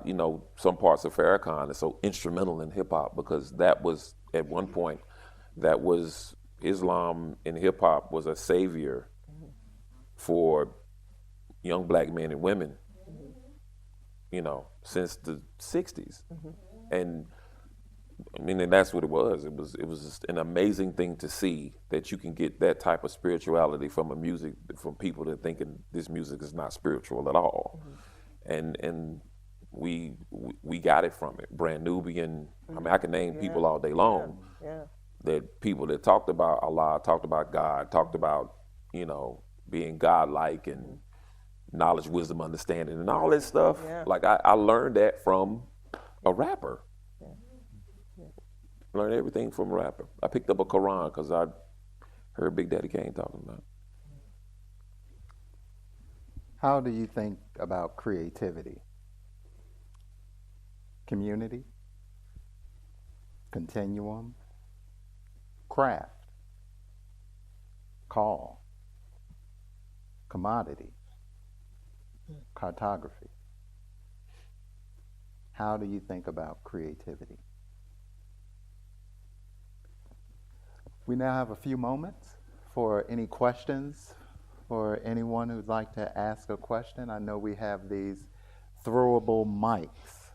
some parts of Farrakhan is so instrumental in hip hop, because that was, at one point, Islam in hip hop was a savior for young black men and women, since the 60s. And and that's what it was. It was just an amazing thing to see that you can get that type of spirituality from from people that thinking this music is not spiritual at all. And we got it from it. Brand Nubian, I can name people all day long. That people that talked about Allah, talked about God, talked about, being godlike and knowledge, wisdom, understanding, and all that stuff. Like, I learned that from a rapper. Learned everything from a rapper. I picked up a Quran because I heard Big Daddy Kane talking about it. How do you think about creativity? Community? Continuum? Craft? Call? Commodity? Cartography? How do you think about creativity? We now have a few moments for any questions for anyone who'd like to ask a question. I know we have these throwable mics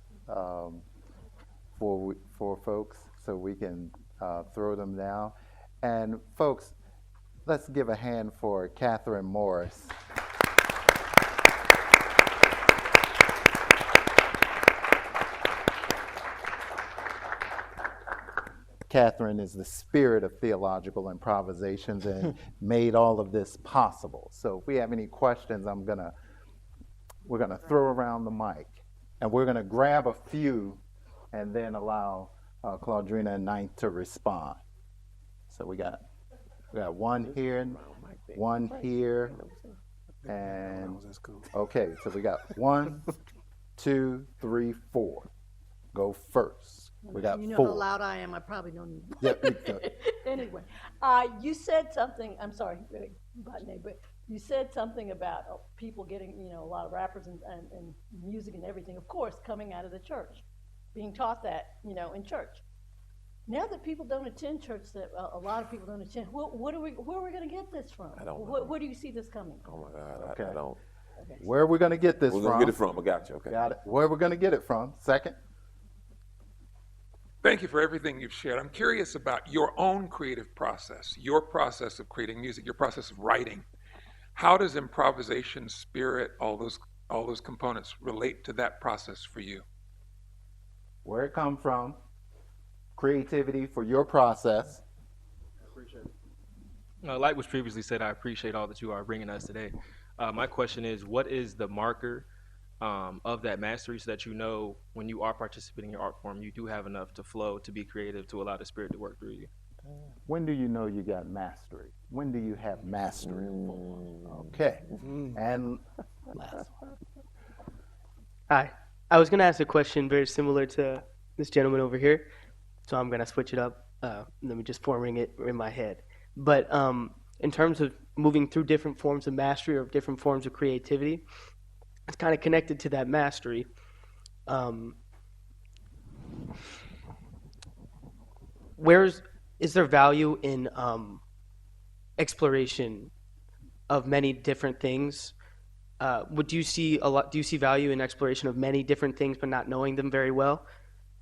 for folks, so we can throw them down. And folks, let's give a hand for Catherine Morris. Catherine is the spirit of Theological Improvisations and made all of this possible. So if we have any questions, we're gonna throw around the mic, and we're gonna grab a few and then allow Claudrena N to respond. So we got one here, one here, and okay, so we got 1, 2, 3, 4. Go first. We got You know 4. how loud I am. I probably don't need. Yep. Anyway, you said something. I'm sorry, but you said something about people getting, a lot of rappers and music and everything. Of course, coming out of the church, being taught that, in church. Now that people don't attend church, that a lot of people don't attend. Where are we going to get this from? I don't know. Where do you see this coming from? Oh my God, Okay. I don't. Where are we going to get this We're from? gonna get it from. I got you. Okay. Got it. Where are we going to get it from? Second. Thank you for everything you've shared. I'm curious about your own creative process, your process of creating music, your process of writing. How does improvisation, spirit, all those components relate to that process for you? Where it come from? Creativity for your process. Like was previously said, I appreciate all that you are bringing us today. My question is, what is the marker of that mastery, so that when you are participating in your art form, you do have enough to flow, to be creative, to allow the spirit to work through you? When do you know you got mastery? When do you have mastery? Okay. And last one. Hi. I was going to ask a question very similar to this gentleman over here, so I'm going to switch it up. Let me just forming it in my head. But in terms of moving through different forms of mastery or different forms of creativity, it's kind of connected to that mastery. Is there value in exploration of many different things? Do you see value in exploration of many different things but not knowing them very well?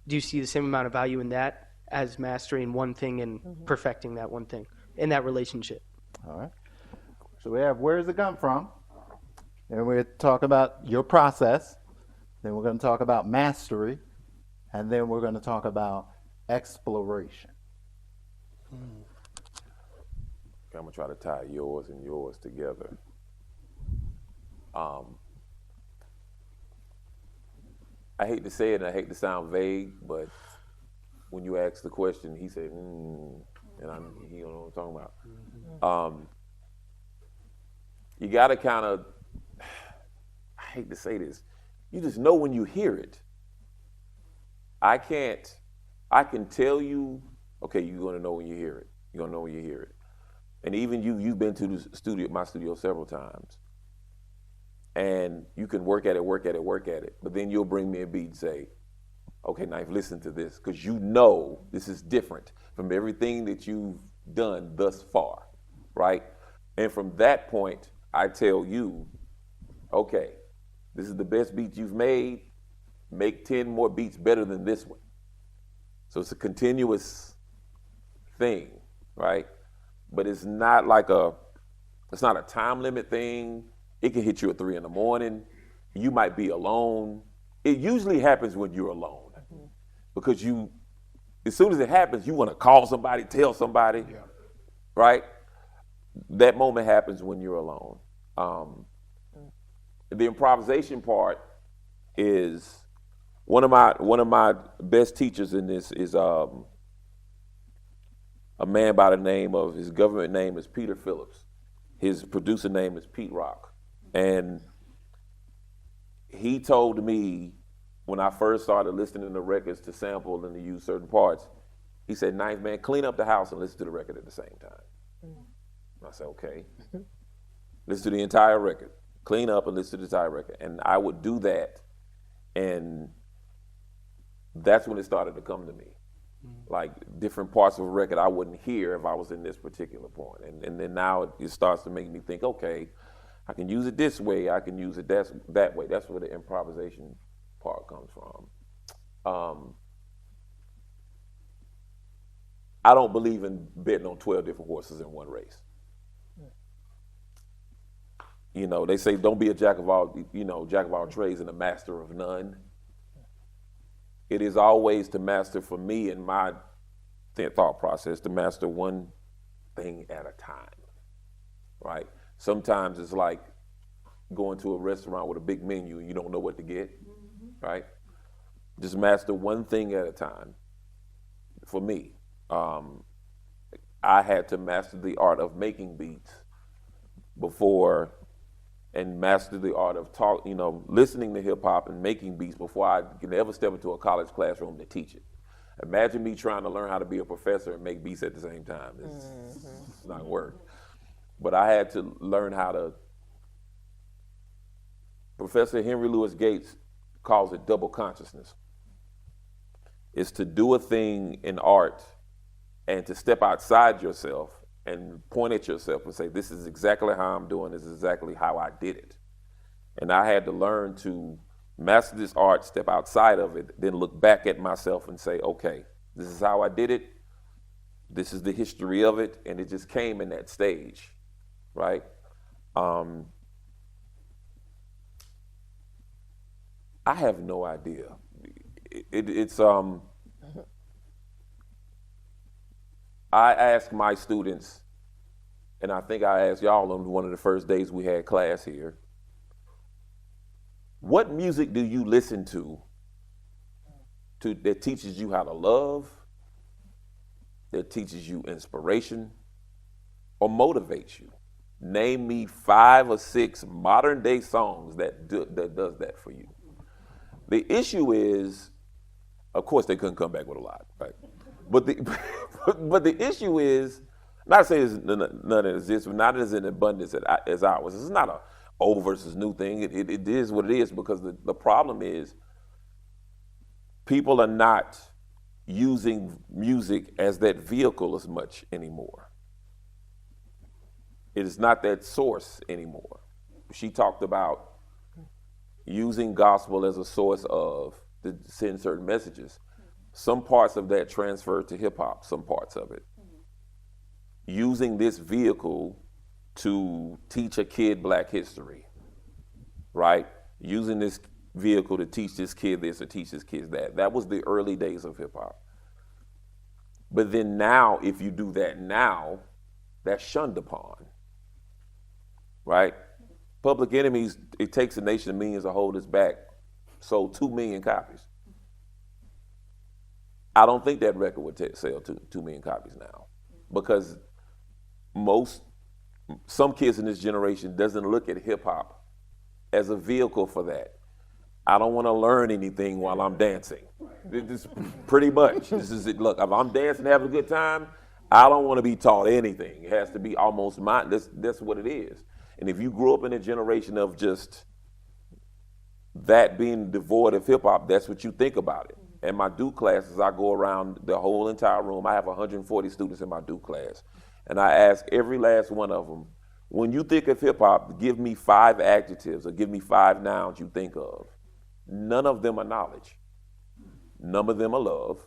Do you see the same amount of value in that as mastering one thing and perfecting that one thing in that relationship? All right. So we have where does it come from? And we're talking about your process. Then we're going to talk about mastery. And then we're going to talk about exploration. I'm going to try to tie yours and yours together. I hate to say it, and I hate to sound vague, but when you ask the question, he said, and he don't know what I'm talking about. You got to kind of, I hate to say this, you just know when you hear it. I can tell you, okay, you're going to know when you hear it. You're going to know when you hear it. And even you've been to my studio several times. And you can work at it. But then you'll bring me a beat and say, okay, Knife, listen to this. Because you know this is different from everything that you've done thus far, right? And from that point, I tell you, okay, this is the best beat you've made. Make 10 more beats better than this one. So it's a continuous thing, right? But it's not it's not a time limit thing. It can hit you at 3 a.m. You might be alone. It usually happens when you're alone. Because as soon as it happens, you want to call somebody, tell somebody, right? That moment happens when you're alone. The improvisation part is one of my best teachers in this is a man by the name of, his government name is Peter Phillips. His producer name is Pete Rock. And he told me when I first started listening to records to sample and to use certain parts, he said, Knife, man, clean up the house and listen to the record at the same time. I said, okay. Listen to the entire record. Clean up and listen to the entire record. And I would do that. And that's when it started to come to me. Like different parts of a record I wouldn't hear if I was in this particular point. And then now it starts to make me think, okay, I can use it this way, I can use it that way. That's where the improvisation part comes from. I don't believe in betting on 12 different horses in one race. You know, they say don't be a jack of all trades and a master of none. It is always to master, for me in my thought process, to master one thing at a time, right? Sometimes it's like going to a restaurant with a big menu and you don't know what to get, right? Just master one thing at a time. For me, I had to master the art of making beats before, and master the art of listening to hip hop and making beats before I can ever step into a college classroom to teach it. Imagine me trying to learn how to be a professor and make beats at the same time. It's not gonna work. But I had to learn how to. Professor Henry Louis Gates calls it double consciousness. It's to do a thing in art and to step outside yourself and point at yourself and say, this is exactly how I'm doing, this is exactly how I did it. And I had to learn to master this art, step outside of it, then look back at myself and say, okay, this is how I did it, this is the history of it, and it just came in that stage, right? I have no idea. I ask my students, and I think I asked y'all on one of the first days we had class here, what music do you listen to that teaches you how to love, that teaches you inspiration, or motivates you? Name me 5 or 6 modern day songs that does that for you. The issue is, of course, they couldn't come back with a lot, right? But the issue is, not to say none of this, but not as in abundance as ours. It's not a old versus new thing. It is what it is, because the problem is people are not using music as that vehicle as much anymore. It is not that source anymore. She talked about using gospel as a source to send certain messages. Some parts of that transfer to hip hop, some parts of it. Using this vehicle to teach a kid Black history, right? Using this vehicle to teach this kid this or teach this kid that. That was the early days of hip hop. But then now, if you do that now, that's shunned upon, right? Public Enemy's It Takes a Nation of Millions to Hold Us Back sold 2 million copies. I don't think that record would sell 2 million copies now, because some kids in this generation doesn't look at hip hop as a vehicle for that. I don't want to learn anything while I'm dancing. This is pretty much. This is it. Look, if I'm dancing, having a good time, I don't want to be taught anything. It has to be almost mine. That's what it is. And if you grew up in a generation of just that being devoid of hip hop, that's what you think about it. In my Duke classes, I go around the whole entire room. I have 140 students in my Duke class. And I ask every last one of them, when you think of hip hop, give me 5 adjectives or give me 5 nouns you think of. None of them are knowledge. None of them are love.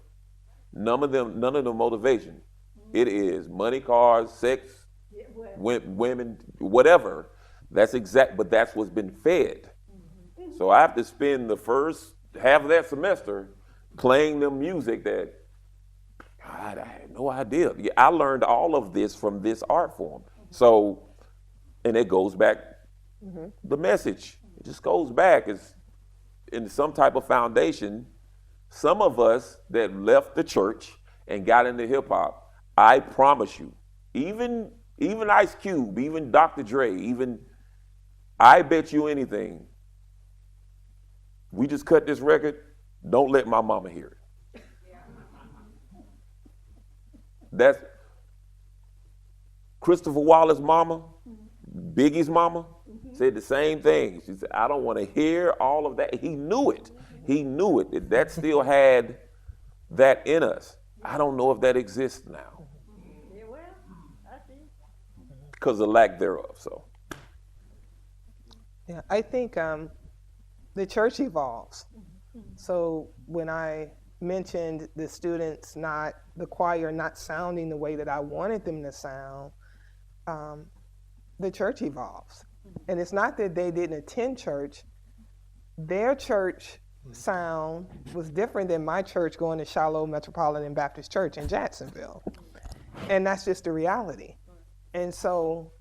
None of them motivation. It is money, cars, sex, women, whatever. But that's what's been fed. So I have to spend the first half of that semester playing them music that, God, I had no idea. I learned all of this from this art form. So, and it goes back, the message, it just goes back. It's in some type of foundation. Some of us that left the church and got into hip hop, I promise you, even Ice Cube, even Dr. Dre, I bet you anything, we just cut this record, don't let my mama hear it. That's Christopher Wallace's mama, Biggie's mama, said the same thing. She said, I don't want to hear all of that. He knew it. He knew it. That still had that in us. I don't know if that exists now Yeah, well, I see. because of lack thereof. So Yeah, I think the church evolves. So when I mentioned the students the choir not sounding the way that I wanted them to sound, the church evolves. And it's not that they didn't attend church. Their church sound was different than my church going to Shiloh Metropolitan Baptist Church in Jacksonville. And that's just the reality. And so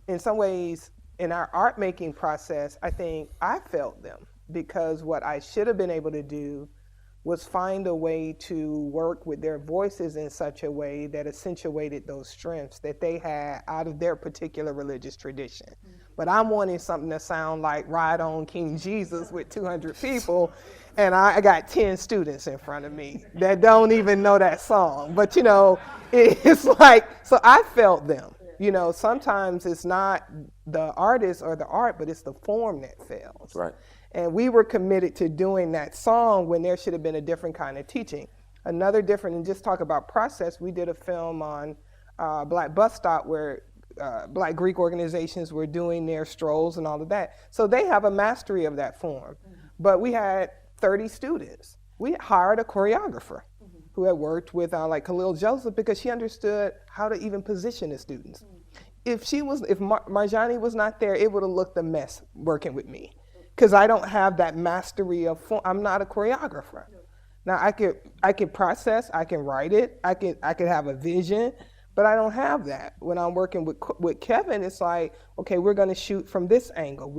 in some ways, in our art making process, I think I felt them, because what I should have been able to do was find a way to work with their voices in such a way that accentuated those strengths that they had out of their particular religious tradition. But I'm wanting something to sound like Ride On King Jesus with 200 people, and I got 10 students in front of me that don't even know that song. But, it's like, so I felt them. Sometimes it's not the artist or the art, but it's the form that fails. right. And we were committed to doing that song when there should have been a different kind of teaching. Another different, and just talk about process, we did a film on Black Bus Stop where Black Greek organizations were doing their strolls and all of that. So they have a mastery of that form. But we had 30 students. We hired a choreographer who had worked with like Khalil Joseph, because she understood how to even position the students. If Marjani was not there, it would have looked a mess working with me, because I don't have that mastery of form. I'm not a choreographer. Now I could process, I can write it, I could have a vision, but I don't have that. When I'm working with Kevin, it's like, okay, we're gonna shoot from this angle.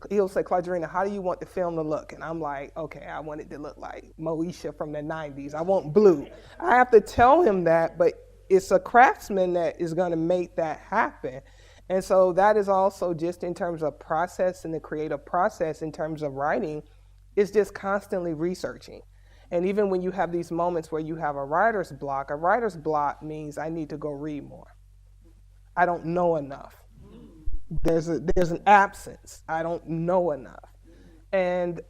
He'll say, Claudrena, how do you want the film to look? And I'm like, okay, I want it to look like Moesha from the 90s. I want blue. I have to tell him that, but it's a craftsman that is gonna make that happen. And so that is also just in terms of process and the creative process, in terms of writing, is just constantly researching. And even when you have these moments where you have a writer's block means I need to go read more. I don't know enough. There's an absence. I don't know enough. And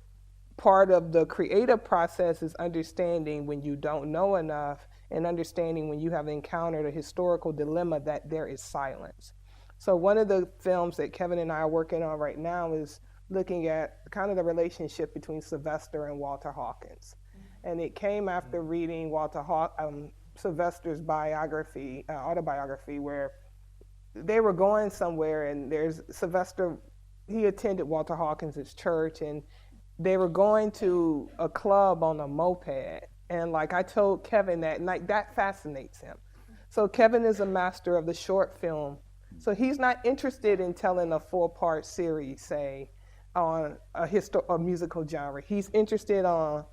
part of the creative process is understanding when you don't know enough, and understanding when you have encountered a historical dilemma that there is silence. So one of the films that Kevin and I are working on right now is looking at kind of the relationship between Sylvester and Walter Hawkins. And it came after reading Sylvester's autobiography, where they were going somewhere, and Sylvester, he attended Walter Hawkins' church, and they were going to a club on a moped. And like I told Kevin that fascinates him. So Kevin is a master of the short film. So he's not interested in telling a 4-part series, say, on a musical genre. He's interested on,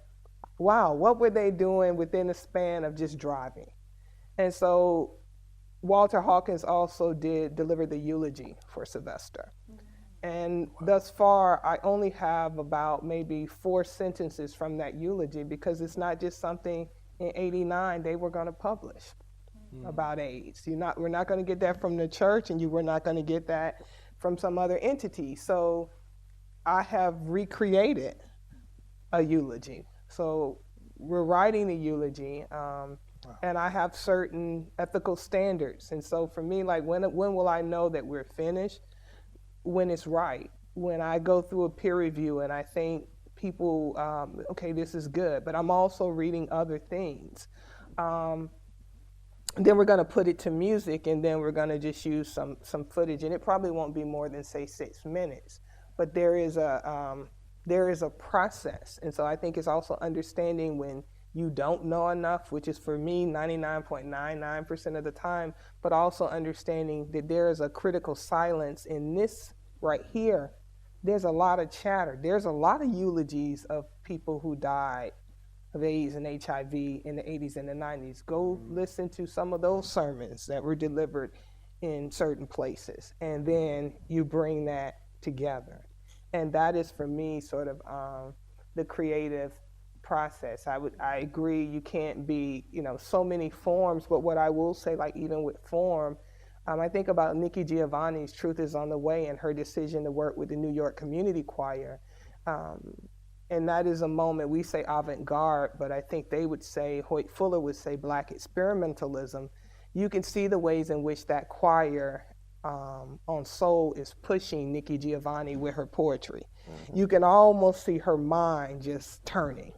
wow, what were they doing within a span of just driving? And so Walter Hawkins also deliver the eulogy for Sylvester. And thus far, I only have about maybe 4 sentences from that eulogy, because it's not just something in '89 they were going to publish about AIDS. We're not going to get that from the church, and we're not going to get that from some other entity. So I have recreated a eulogy. So we're writing a eulogy, and I have certain ethical standards. And so for me, like, when will I know that we're finished? When it's right. When I go through a peer review and I think people, okay, this is good, but I'm also reading other things. Then we're going to put it to music, and then we're going to just use some footage, and it probably won't be more than, say, 6 minutes. But there is a process, and so I think it's also understanding when you don't know enough, which is for me 99.99% of the time, but also understanding that there is a critical silence in this right here. There's a lot of chatter. There's a lot of eulogies of people who died of AIDS and HIV in the 80s and the 90s. Go listen to some of those sermons that were delivered in certain places, and then you bring that together. And that is, for me, sort of the creative process. I agree, you can't be, so many forms, but what I will say, like, even with form, I think about Nikki Giovanni's Truth is on the Way and her decision to work with the New York Community Choir. And that is a moment, we say avant-garde, but I think they would say, Hoyt Fuller would say black experimentalism. You can see the ways in which that choir on Soul is pushing Nikki Giovanni with her poetry. You can almost see her mind just turning.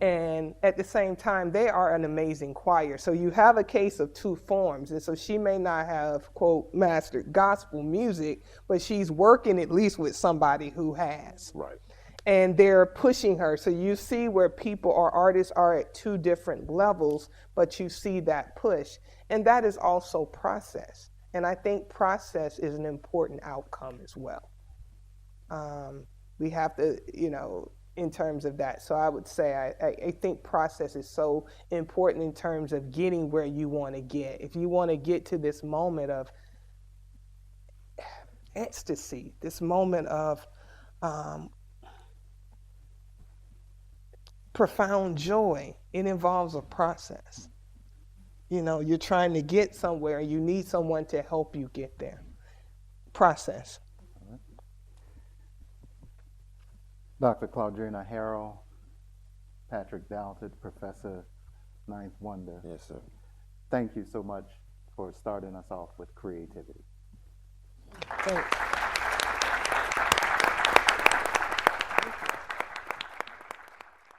And at the same time, they are an amazing choir. So you have a case of two forms. And so she may not have, quote, mastered gospel music, but she's working at least with somebody who has. Right. And they're pushing her. So you see where people or artists are at two different levels, but you see that push. And that is also process. And I think process is an important outcome as well. We have to, in terms of that. So I would say I think process is so important in terms of getting where you want to get. If you want to get to this moment of ecstasy, this moment of profound joy, it involves a process. You're trying to get somewhere, you need someone to help you get there. Process. Dr. Claudrena Harrell, Patrick Douthit, Professor Ninth Wonder. Yes, sir. Thank you so much for starting us off with creativity. Thanks.